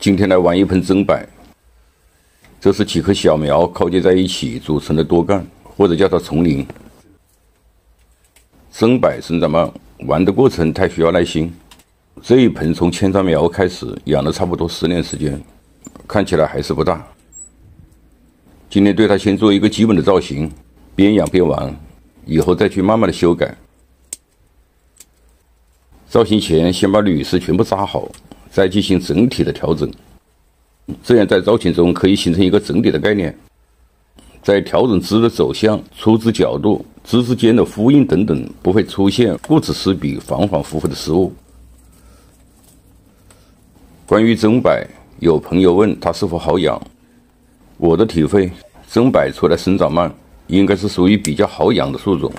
今天来玩一盆增柏，这是几棵小苗靠接在一起组成的多干，或者叫它丛林。增柏生长慢，玩的过程太需要耐心。这一盆从扦插苗开始养了差不多10年时间，看起来还是不大。今天对它先做一个基本的造型，边养边玩，以后再去慢慢的修改。造型前先把铝丝全部扎好，再进行整体的调整，这样在造型中可以形成一个整体的概念。在调整枝的走向、出枝角度、枝之间的呼应等等，不会出现顾此失彼、反反复复的失误。关于增柏，有朋友问它是否好养，我的体会，增柏除了生长慢，应该是属于比较好养的树种。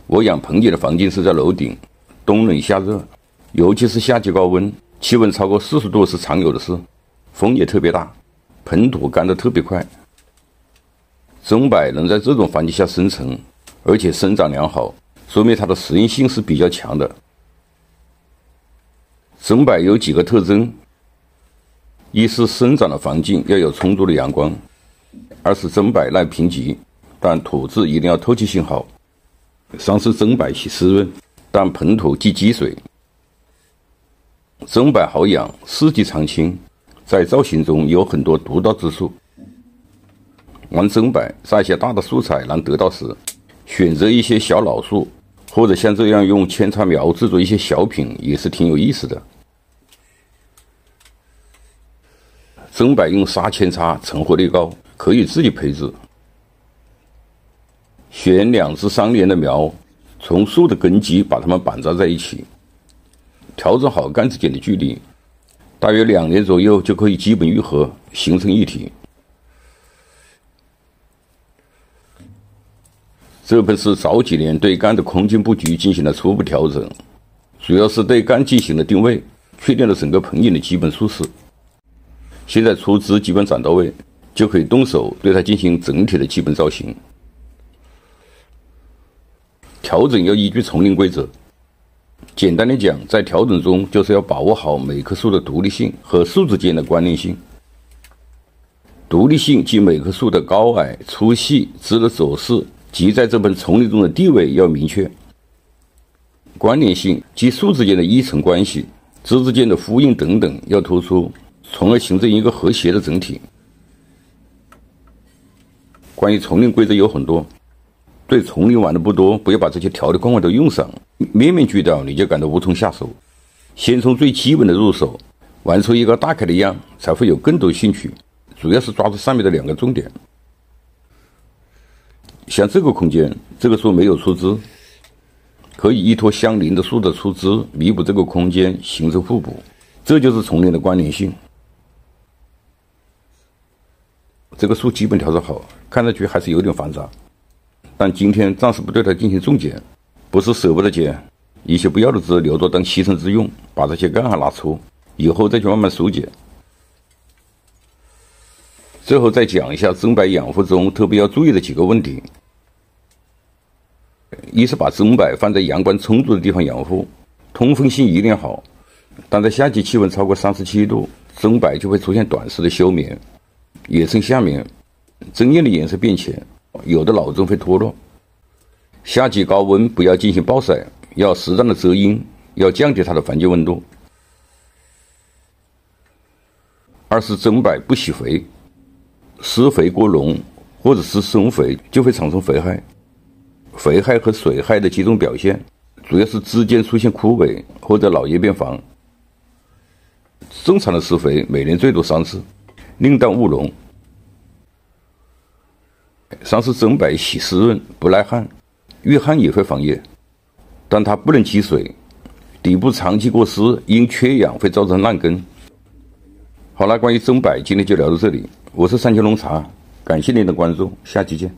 我养盆景的环境是在楼顶，冬冷夏热，尤其是夏季高温，气温超过40度是常有的事，风也特别大，盆土干得特别快。增柏能在这种环境下生成，而且生长良好，说明它的适应性是比较强的。增柏有几个特征：一是生长的环境要有充足的阳光；二是增柏耐贫瘠，但土质一定要透气性好；三是增柏喜湿润，但盆土忌积水。增柏好养，四季常青，在造型中有很多独到之处。玩增柏在一些大的素材难得到时，选择一些小老树，或者像这样用扦插苗制作一些小品，也是挺有意思的。增柏用沙扦插成活率高，可以自己培植。选2至3年的苗，从树的根基把它们绑扎在一起，调整好干枝间的距离，大约2年左右就可以基本愈合，形成一体。这盆是早几年对干的空间布局进行了初步调整，主要是对干进行了定位，确定了整个盆景的基本数式。现在出枝基本长到位，就可以动手对它进行整体的基本造型。调整要依据丛林规则，简单的讲，在调整中就是要把握好每棵树的独立性和树之间的关联性。独立性即每棵树的高矮、粗细、枝的走势及在这盆丛林中的地位要明确。关联性即树之间的依存关系、枝之间的呼应等等要突出，从而形成一个和谐的整体。关于丛林规则有很多，对丛林玩的不多，不要把这些条条框框都用上，面面俱到你就感到无从下手。先从最基本的入手，玩出一个大概的样，才会有更多兴趣。主要是抓住上面的2个重点。像这个空间，这个树没有出枝，可以依托相邻的树的出枝，弥补这个空间，形成互补，这就是丛林的关联性。这个树基本调整好，看上去还是有点繁杂，但今天暂时不对它进行重剪，不是舍不得剪，一些不要的枝留着当牺牲枝用，把这些干还拿出，以后再去慢慢疏解。最后再讲一下增柏养护中特别要注意的几个问题。一是把增柏放在阳光充足的地方养护，通风性一定好，但在夏季气温超过37度，增柏就会出现短时的休眠，也称夏眠，针叶的颜色变浅，有的老针会脱落。夏季高温不要进行暴晒，要适当的遮阴，要降低它的环境温度。二是增柏不喜肥，施肥过浓或者是生肥就会产生肥害。肥害和水害的几种表现，主要是枝间出现枯萎或者老叶变黄。正常的施肥每年最多3次，另当勿容。3是增柏喜湿润，不耐旱，遇旱也会黄叶，但它不能积水，底部长期过湿，因缺氧会造成烂根。好了，关于增柏今天就聊到这里，我是三千龙茶，感谢您的关注，下期见。